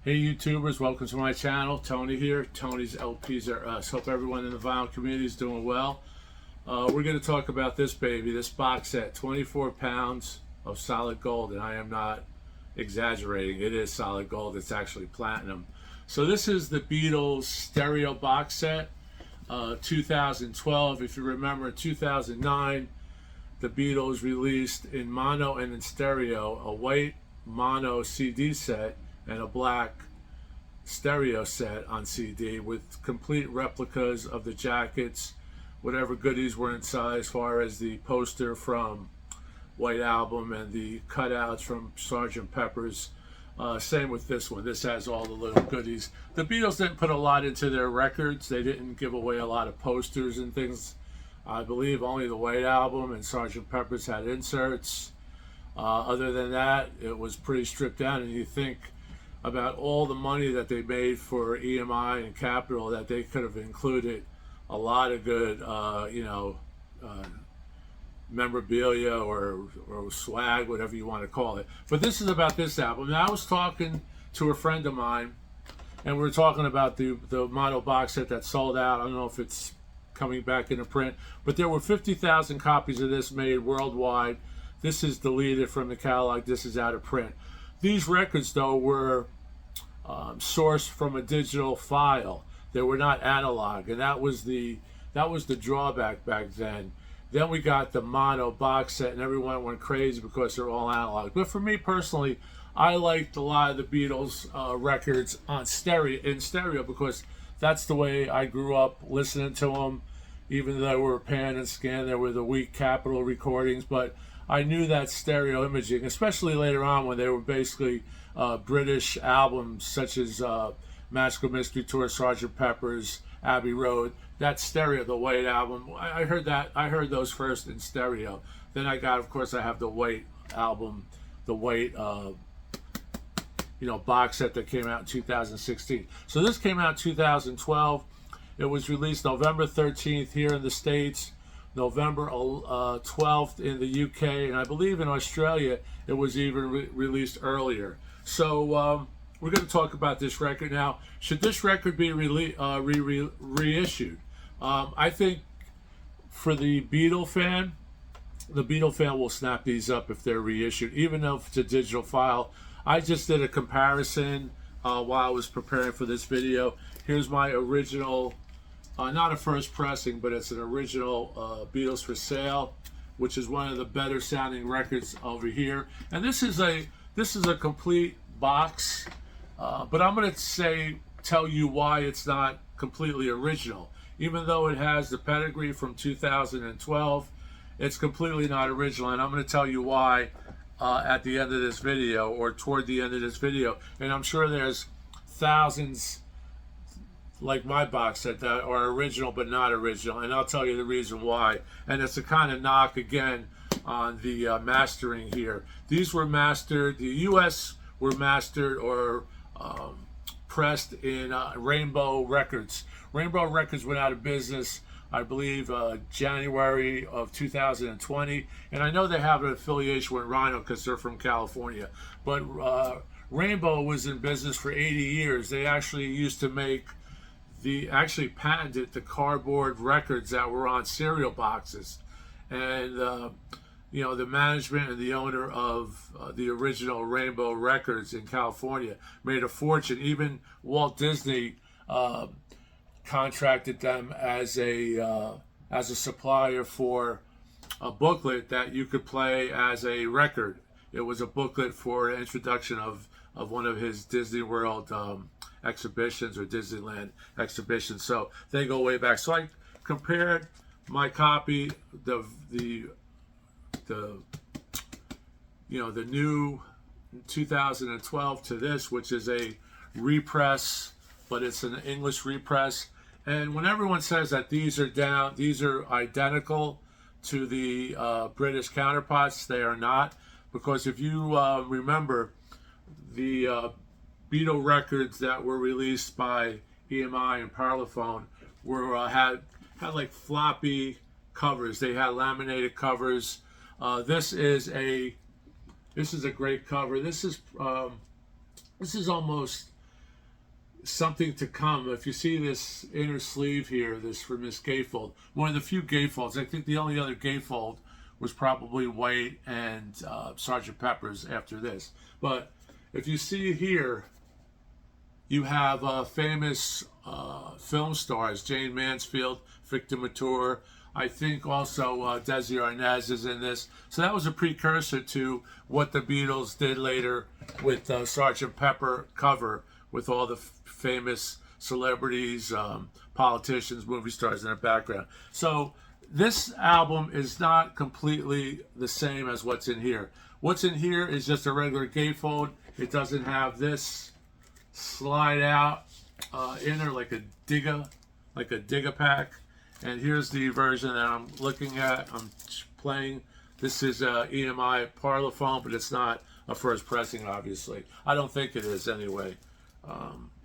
Hey YouTubers, welcome to my channel. Tony here. Tony's LPs are us. Hope everyone in the vinyl community is doing well. We're going to talk about this baby, this box set, 24 pounds of solid gold, and I am not exaggerating. It is solid gold. It's actually platinum. So this is the Beatles stereo box set, 2012. If you remember, in 2009, the Beatles released in mono and in stereo a white mono CD set and a black stereo set on CD with complete replicas of the jackets, whatever goodies were inside as far as the poster from White Album and the cutouts from Sgt. Pepper's. Same with this one. This has all the little goodies. The Beatles didn't put a lot into their records. They didn't give away a lot of posters and things. I believe only the White Album and Sgt. Pepper's had inserts. Other than that, it was pretty stripped down, and you think about all the money that they made for EMI and Capitol, that they could have included a lot of good, memorabilia or swag, whatever you want to call it. But this is about this album. Now, I was talking to a friend of mine, and we were talking about the mono box set that sold out. I don't know if it's coming back into print, but there were 50,000 copies of this made worldwide. This is deleted from the catalog. This is out of print. These records, though, were sourced from a digital file. They were not analog, and that was the drawback back then. Then we got the mono box set, and everyone went crazy because they're all analog. But for me personally, I liked a lot of the Beatles records in stereo because that's the way I grew up listening to them. Even though they were pan and scan, there were the weak Capitol recordings, but I knew that stereo imaging, especially later on when they were basically British albums such as Magical Mystery Tour, Sgt. Pepper's, Abbey Road. That stereo, the White Album, I heard those first in stereo. Then I have the White Album, the White box set that came out in 2016. So this came out in 2012. It was released November 13th here in the States, November 12th in the UK, and I believe in Australia it was even released earlier. So we're going to talk about this record now. Should this record be reissued? I think for the Beatle fan will snap these up if they're reissued, even though it's a digital file. I just did a comparison while I was preparing for this video. Here's my original, not a first pressing, but it's an original Beatles for Sale, which is one of the better sounding records over here. And this is a complete box, but I'm going to tell you why it's not completely original. Even though it has the pedigree from 2012, it's completely not original, and I'm going to tell you why at the end of this video, or toward the end of this video. And I'm sure there's thousands like my box set that are original but not original, and I'll tell you the reason why. And it's a kind of knock again on the mastering here. These were mastered, the US were mastered or pressed in Rainbow Records. Rainbow Records went out of business, I believe, January of 2020, and I know they have an affiliation with Rhino because they're from California, but Rainbow was in business for 80 years. They actually used to make actually patented the cardboard records that were on cereal boxes. And the management and the owner of the original Rainbow Records in California made a fortune. Even Walt Disney contracted them as a supplier for a booklet that you could play as a record. It was a booklet for an introduction of one of his Disney World exhibitions or Disneyland exhibitions. So they go way back. So I compared my copy, the new 2012 to this, which is a repress, but it's an English repress. And when everyone says that these are identical to the British counterparts, they are not, because if you remember, the Beatle records that were released by EMI and Parlophone had like floppy covers. They had laminated covers. This is a great cover. This is almost something to come. If you see this inner sleeve here, this from this gatefold, one of the few gatefolds, I think the only other gatefold was probably White and Sgt. Pepper's after this. But if you see here, you have famous film stars, Jane Mansfield, Victor Mature. I think also Desi Arnaz is in this. So that was a precursor to what the Beatles did later with Sgt. Pepper cover, with all the famous celebrities, politicians, movie stars in the background. So this album is not completely the same as what's in here. What's in here is just a regular gatefold. It doesn't have this slide out inner like a Digapack. And here's the version that I'm looking at. I'm playing. This is EMI Parlophone, but it's not a first pressing, obviously. I don't think it is anyway.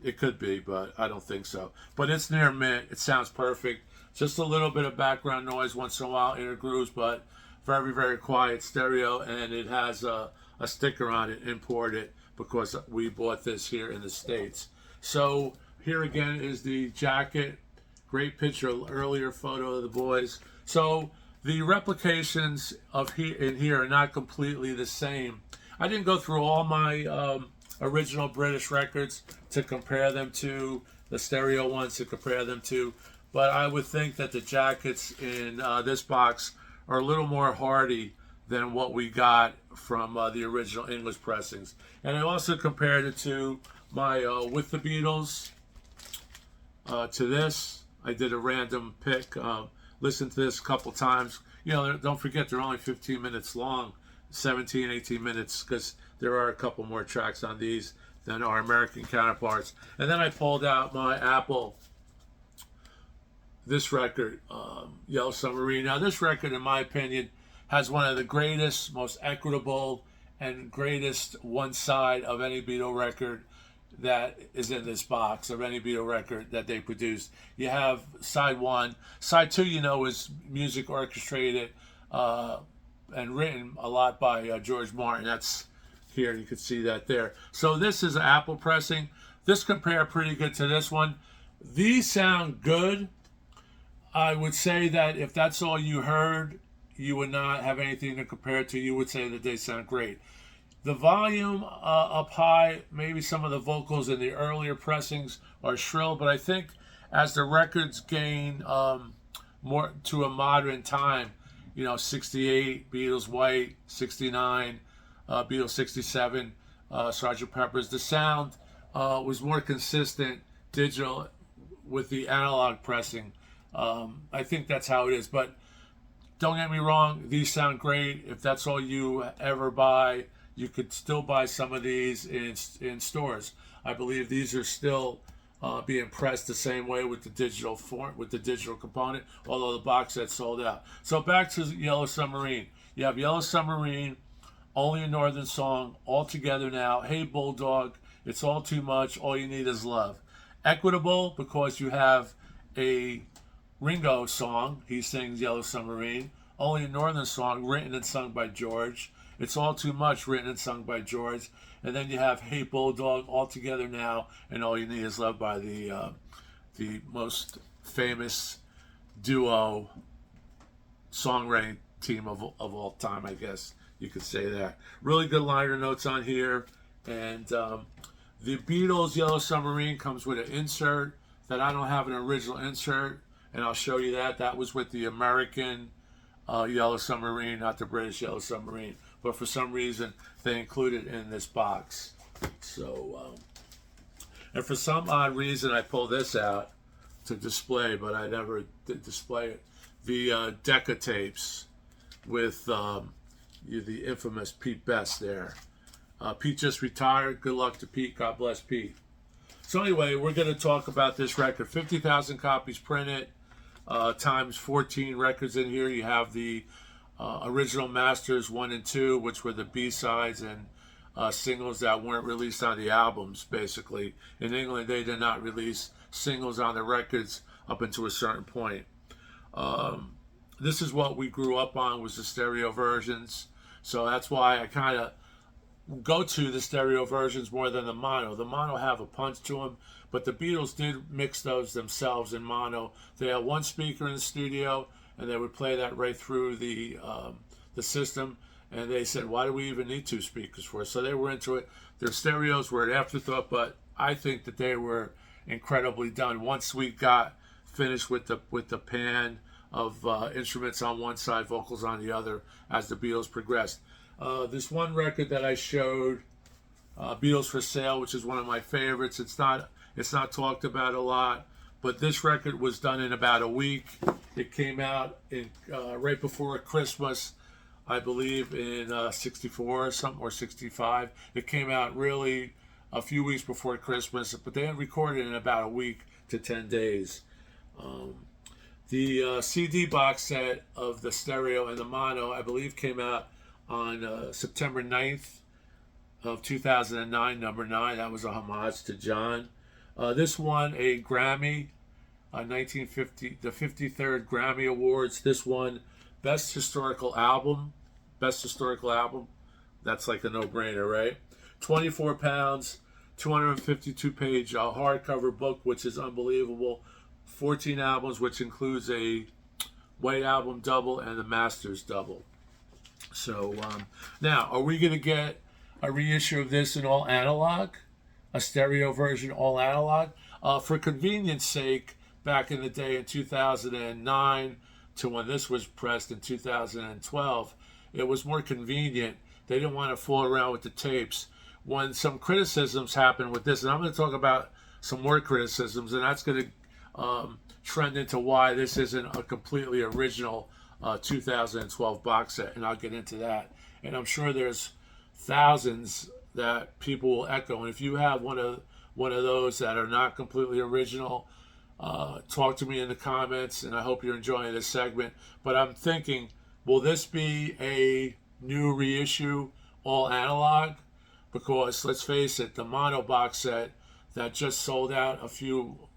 It could be, but I don't think so. But it's near mint. It sounds perfect. Just a little bit of background noise once in a while, inner grooves, but very, very quiet stereo. And it has a sticker on it, imported, because we bought this here in the States. So here again is the jacket. Great picture, earlier photo of the boys. So the replications of in here are not completely the same. I didn't go through all my original British records to compare them to, the stereo ones to compare them to, but I would think that the jackets in this box are a little more hardy than what we got from the original English pressings. And I also compared it to my With the Beatles to this. I did a random pick, listened to this a couple times. You know, don't forget they're only 15 minutes long, 17, 18 minutes, because there are a couple more tracks on these than our American counterparts. And then I pulled out my Apple, this record, Yellow Submarine. Now this record, in my opinion, has one of the greatest, most equitable, and greatest one side of any Beatle record that is in this box, of any Beatle record that they produced. You have side one. Side two, you know, is music orchestrated and written a lot by George Martin. That's here, you can see that there. So this is an Apple pressing. This compared pretty good to this one. These sound good. I would say that if that's all you heard, you would not have anything to compare it to. You would say that they sound great. The volume up high, maybe some of the vocals in the earlier pressings are shrill, but I think as the records gain more to a modern time, you know, 68, Beatles White, 69, Beatles 67, Sgt. Pepper's, the sound was more consistent digital with the analog pressing. I think that's how it is, but don't get me wrong, these sound great. If that's all you ever buy, you could still buy some of these in stores. I believe these are still being pressed the same way with the digital form, with the digital component, although the box set sold out. So back to Yellow Submarine. You have Yellow Submarine, Only a Northern Song, All Together Now, Hey Bulldog, It's All Too Much, All You Need Is Love. Equitable, because you have a Ringo song, he sings Yellow Submarine. Only a Northern Song, written and sung by George. It's All Too Much, written and sung by George. And then you have Hey Bulldog, All Together Now, and All You Need Is Love by the most famous duo songwriting team of all time, I guess you could say that. Really good liner notes on here. And the Beatles Yellow Submarine comes with an insert that I don't have an original insert, and I'll show you that. That was with the American Yellow Submarine, not the British Yellow Submarine. But for some reason, they included it in this box. So, and for some odd reason, I pulled this out to display, but I never did display it. The Decca tapes with the infamous Pete Best there. Pete just retired. Good luck to Pete. God bless Pete. So anyway, we're going to talk about this record. 50,000 copies printed, times 14 records in here. You have the original masters 1 and 2, which were the B-sides and singles that weren't released on the albums, basically. In England, they did not release singles on the records up until a certain point. This is what we grew up on, was the stereo versions. So that's why I kind of go to the stereo versions more than the mono. The mono have a punch to them, but the Beatles did mix those themselves in mono. They had one speaker in the studio, and they would play that right through the system. And they said, why do we even need two speakers for it? So they were into it. Their stereos were an afterthought, but I think that they were incredibly done. Once we got finished with the pan of instruments on one side, vocals on the other, as the Beatles progressed. This one record that I showed, Beatles for Sale, which is one of my favorites. It's not talked about a lot, but this record was done in about a week. It came out in right before Christmas, I believe in 64 or something, or 65. It came out really a few weeks before Christmas, but they had recorded in about a week to 10 days. The CD box set of the stereo and the mono, I believe, came out on September 9th of 2009, number 9. That was a homage to John. This won a Grammy, 1950, the 53rd Grammy Awards. This won Best Historical Album. Best Historical Album. That's like a no-brainer, right? 24 pounds, 252-page hardcover book, which is unbelievable. 14 albums, which includes a White Album double and the Masters double. So now, are we going to get a reissue of this in all analog? A stereo version all analog? For convenience sake, back in the day in 2009 to when this was pressed in 2012, it was more convenient. They didn't want to fool around with the tapes. When some criticisms happened with this, and I'm going to talk about some more criticisms, and that's going to trend into why this isn't a completely original 2012 box set, and I'll get into that. And I'm sure there's thousands that people will echo. And if you have one of those that are not completely original, talk to me in the comments, and I hope you're enjoying this segment. But I'm thinking, will this be a new reissue, all analog? Because let's face it, the mono box set that just sold out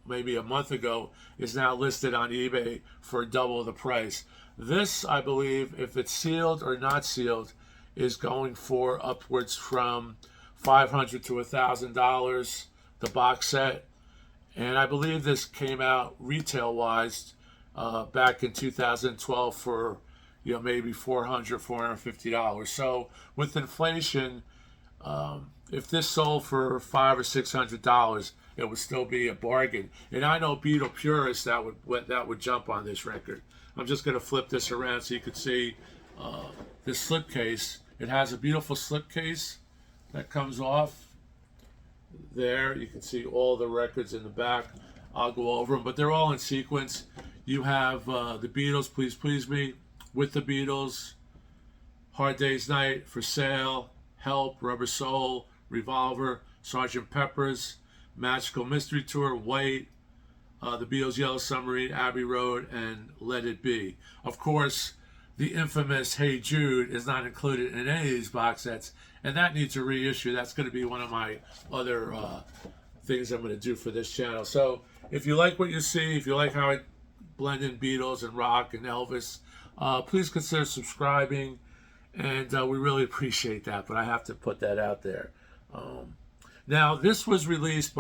maybe a month ago, is now listed on eBay for double the price. This, I believe, if it's sealed or not sealed, is going for upwards from $500 to $1,000, the box set. And I believe this came out retail-wise back in 2012 for maybe $400, $450. So with inflation, if this sold for $500 or $600, it would still be a bargain. And I know Beatle purists that would jump on this record. I'm just going to flip this around so you can see this slipcase. It has a beautiful slipcase that comes off there. You can see all the records in the back. I'll go over them, but they're all in sequence. You have the Beatles, Please Please Me, With the Beatles, Hard Day's Night, For Sale, Help, Rubber Soul, Revolver, Sgt. Pepper's, Magical Mystery Tour, White, the Beatles' Yellow Submarine, Abbey Road, and Let It Be. Of course, the infamous Hey Jude is not included in any of these box sets, and that needs a reissue. That's going to be one of my other things I'm going to do for this channel. So if you like what you see, if you like how I blend in Beatles and rock and Elvis, please consider subscribing, and we really appreciate that, but I have to put that out there. Now, this was released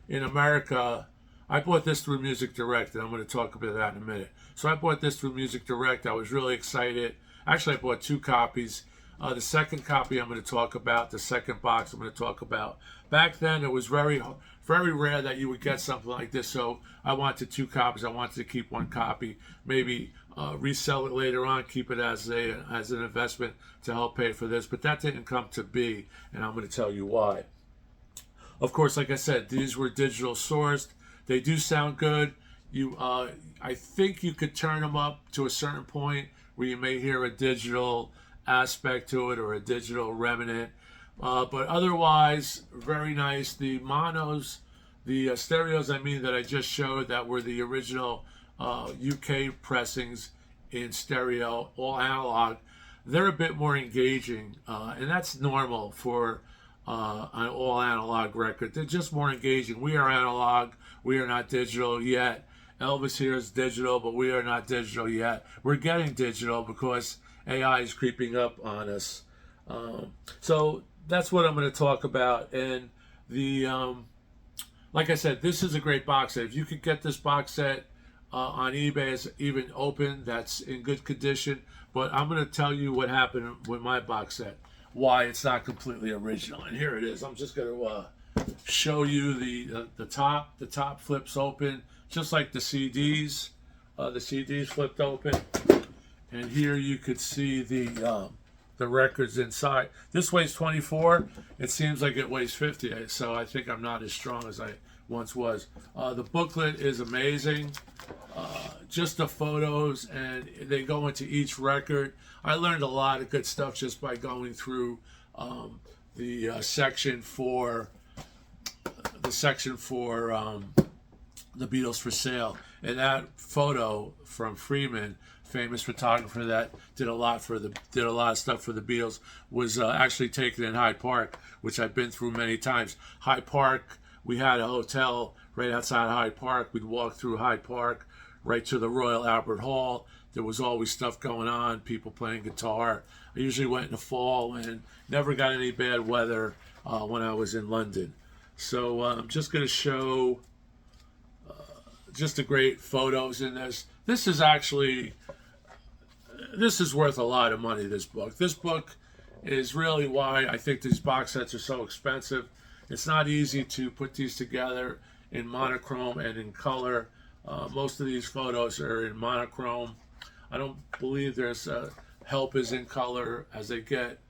in America. I bought this through Music Direct, and I'm going to talk about that in a minute. So I bought this through Music Direct. I was really excited. Actually, I bought 2 copies. The second copy I'm going to talk about, the second box I'm going to talk about. Back then, it was very, very rare that you would get something like this, so I wanted 2 copies. I wanted to keep 1 copy, maybe resell it later on, keep it as an investment to help pay for this, but that didn't come to be, and I'm going to tell you why. Of course, like I said, these were digital sourced. They do sound good. I think you could turn them up to a certain point where you may hear a digital aspect to it or a digital remnant. But otherwise, very nice. The monos, the stereos, that I just showed, that were the original UK pressings in stereo, all analog, they're a bit more engaging. And that's normal for an all analog record. They're just more engaging. We are analog. We are not digital yet. Elvis here is digital, but we are not digital yet. We're getting digital because AI is creeping up on us. So that's what I'm going to talk about. And the like I said, this is a great box set. If you could get this box set on eBay, it's even open, that's in good condition. But I'm going to tell you what happened with my box set, why it's not completely original. And here it is. I'm just going to show you the top. The top flips open, just like the CDs. The CDs flipped open, and here you could see the records inside. This weighs 24. It seems like it weighs 50, so I think I'm not as strong as I once was. The booklet is amazing. Just the photos, and they go into each record. I learned a lot of good stuff just by going through the section for the Beatles for Sale. And that photo from Freeman, famous photographer that did a lot of stuff for the Beatles, was actually taken in Hyde Park, which I've been through many times. Hyde Park, we had a hotel right outside Hyde Park. We'd walk through Hyde Park right to the Royal Albert Hall. There was always stuff going on, people playing guitar. I usually went in the fall and never got any bad weather when I was in London. So I'm just going to show just the great photos in this. This is worth a lot of money, this book. This book is really why I think these box sets are so expensive. It's not easy to put these together in monochrome and in color. Most of these photos are in monochrome. I don't believe there's help is in color. As they get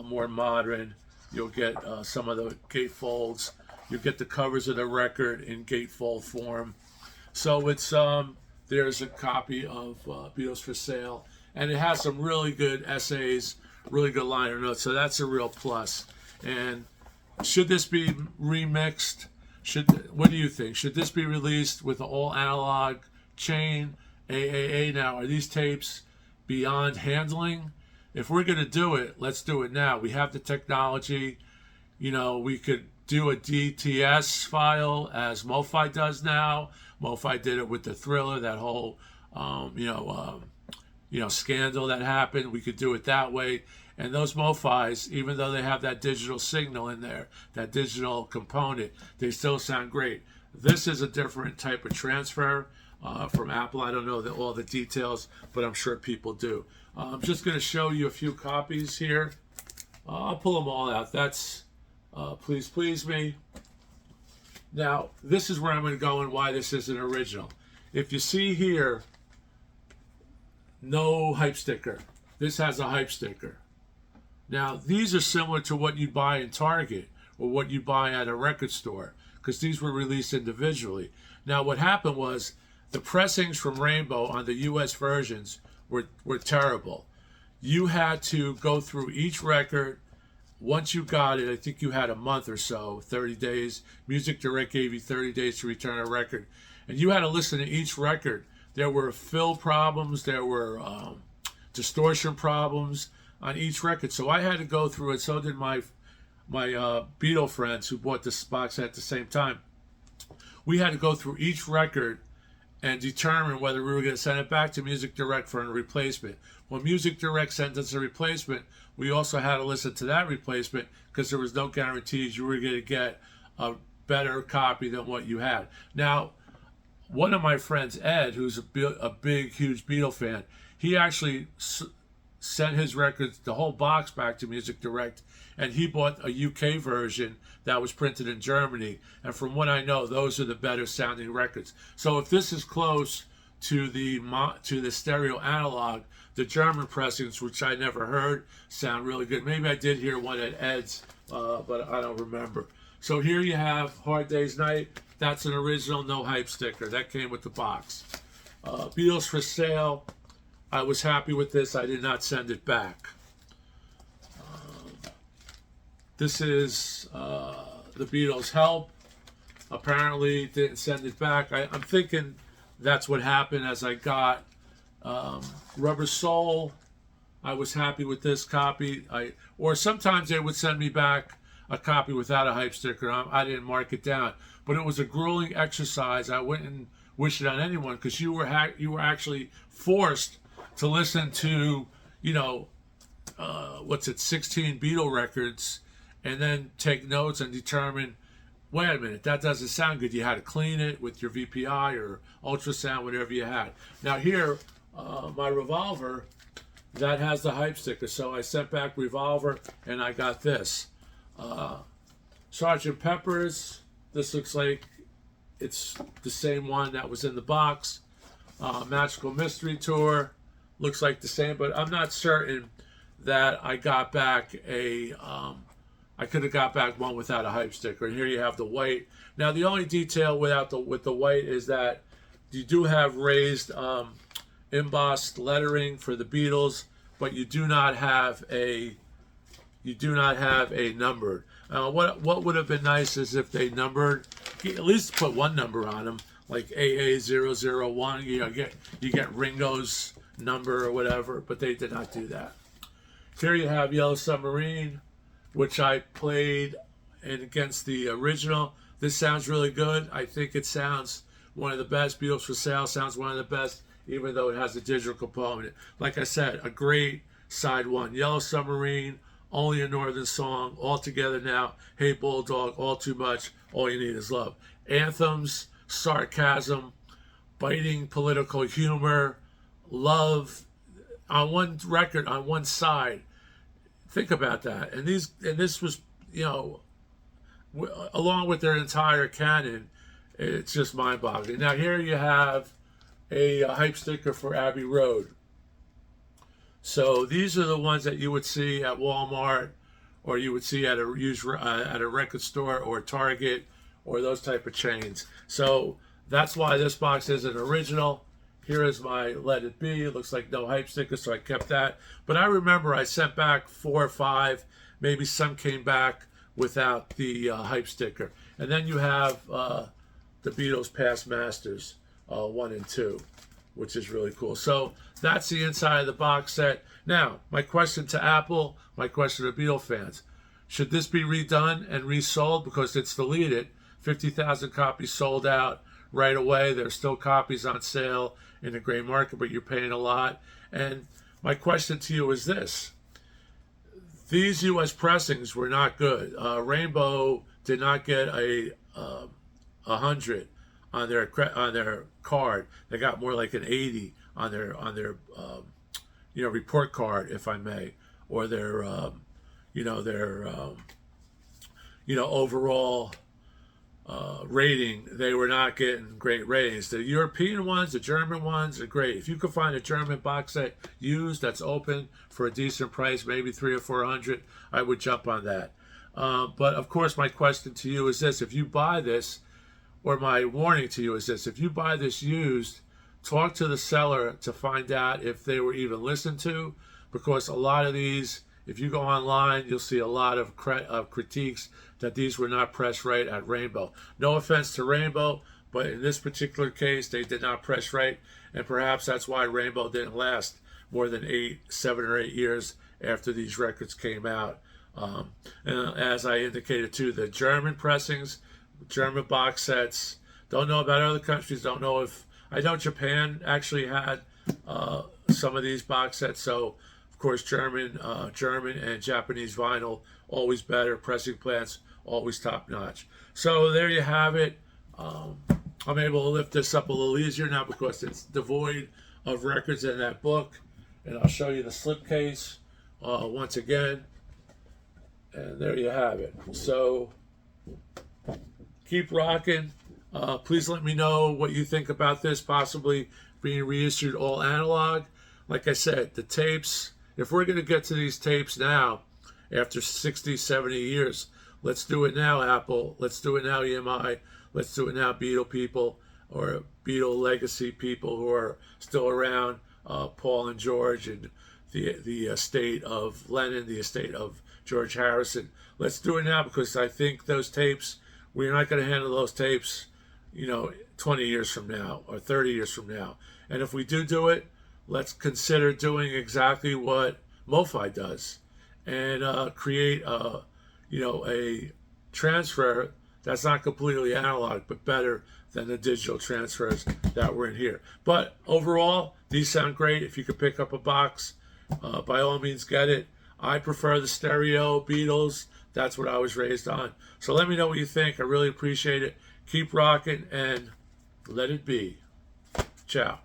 more modern, you'll get some of the gatefolds. You'll get the covers of the record in gatefold form. So it's there's a copy of Beatles for Sale, and it has some really good essays, really good liner notes. So that's a real plus. And should this be remixed? What do you think? Should this be released with an all analog chain, AAA? Now, are these tapes beyond handling? If we're going to do it, let's do it now. We have the technology. You know, we could do a DTS file as MoFi does now. MoFi did it with the Thriller, that whole, scandal that happened. We could do it that way. And those MoFis, even though they have that digital signal in there, that digital component, they still sound great. This is a different type of transfer from Apple. I don't know all the details, but I'm sure people do. I'm just going to show you a few copies here. I'll pull them all out. That's Please Please Me. Now, this is where I'm going to go and why this isn't original. If you see here, no hype sticker. This has a hype sticker. Now, these are similar to what you'd buy in Target or what you buy at a record store, because these were released individually. Now, what happened was the pressings from Rainbow on the US versions were terrible. You had to go through each record. Once you got it, I think you had a month or so, 30 days. Music Direct gave you 30 days to return a record. And you had to listen to each record. There were fill problems. There were distortion problems on each record. So I had to go through it. So did my Beatle friends who bought this box at the same time. We had to go through each record and determine whether we were going to send it back to Music Direct for a replacement. When Music Direct sent us a replacement, we also had to listen to that replacement because there was no guarantees you were going to get a better copy than what you had. Now, one of my friends, Ed, who's a big, huge Beatle fan, he actually sent his records, the whole box, back to Music Direct, and he bought a UK version that was printed in Germany. And from what I know, those are the better sounding records. So if this is close to the stereo analog, the German pressings, which I never heard, sound really good. Maybe I did hear one at Ed's, but I don't remember. So here you have Hard Day's Night. That's an original, no hype sticker. That came with the box. Beatles for Sale. I was happy with this. I did not send it back. This is the Beatles' Help. Apparently didn't send it back. I'm thinking that's what happened as I got Rubber Soul. I was happy with this copy. Or sometimes they would send me back a copy without a hype sticker. I didn't mark it down. But it was a grueling exercise. I wouldn't wish it on anyone because you were actually forced to listen to, 16 Beatle records and then take notes and determine, wait a minute, that doesn't sound good. You had to clean it with your VPI or ultrasound, whatever you had. Now here, my Revolver, that has the hype sticker. So I sent back Revolver, and I got this. Sergeant Pepper's, this looks like it's the same one that was in the box. Magical Mystery Tour, looks like the same, but I'm not certain that I got back a, I could have got back one without a hype sticker. And here you have the white. Now the only detail with the white is that you do have raised embossed lettering for the Beatles, but you do not have a numbered. What would have been nice is if they numbered, at least put one number on them, like AA001. You get Ringo's number or whatever, but they did not do that. Here you have Yellow Submarine, which I played against the original. This sounds really good. I think it sounds one of the best. Beatles for Sale sounds one of the best, even though it has a digital component. Like I said, a great side one. Yellow Submarine, Only a Northern Song, All Together Now, Hey Bulldog, All Too Much, All You Need Is Love. Anthems, sarcasm, biting political humor, love on one record, on one side. Think about that. And this was, along with their entire canon, it's just mind-boggling. Now here you have a hype sticker for Abbey Road. So these are the ones that you would see at Walmart, or you would see at a record store or Target or those type of chains. So that's why this box isn't original. Here is my Let It Be. It looks like no hype sticker, so I kept that. But I remember I sent back 4 or 5. Maybe some came back without the hype sticker. And then you have the Beatles Past Masters 1 and 2, which is really cool. So that's the inside of the box set. Now, my question to Apple, my question to Beatle fans. Should this be redone and resold? Because it's deleted. 50,000 copies sold out right away. There's still copies on sale in the gray market, but you're paying a lot. And my question to you is this. These U.S. pressings were not good. Rainbow did not get a 100 on their card. They got more like an 80 on their report card, if I may, or their overall rating. They were not getting great ratings. The European ones, the German ones are great. If you could find a German box set used that's open for a decent price, maybe 300 or 400, I would jump on that. But of course, my question to you is this: if you buy this, or my warning to you is this: if you buy this used, talk to the seller to find out if they were even listened to, because a lot of these, if you go online, you'll see a lot of critiques that these were not pressed right at Rainbow. No offense to Rainbow, but in this particular case, they did not press right, and perhaps that's why Rainbow didn't last more than 7 or 8 years after these records came out. And as I indicated too, the German pressings, German box sets, don't know about other countries, don't know if, I know Japan actually had some of these box sets, so of course German and Japanese vinyl, always better, pressing plants, always top notch. So there you have it. I'm able to lift this up a little easier now because it's devoid of records in that book. And I'll show you the slipcase once again. And there you have it. So keep rocking. Please let me know what you think about this possibly being reissued all analog. Like I said, the tapes, if we're going to get to these tapes now, after 60, 70 years, let's do it now, Apple. Let's do it now, EMI. Let's do it now, Beatle people, or Beatle legacy people who are still around, Paul and George, and the estate of Lennon, the estate of George Harrison. Let's do it now, because I think those tapes, we're not going to handle those tapes, 20 years from now or 30 years from now. And if we do it, let's consider doing exactly what MoFi does, and create a transfer that's not completely analog, but better than the digital transfers that were in here. But overall, these sound great. If you could pick up a box, by all means get it. I prefer the stereo Beatles, That's what I was raised on. So let me know what you think. I really appreciate it. Keep rocking and let it be. Ciao.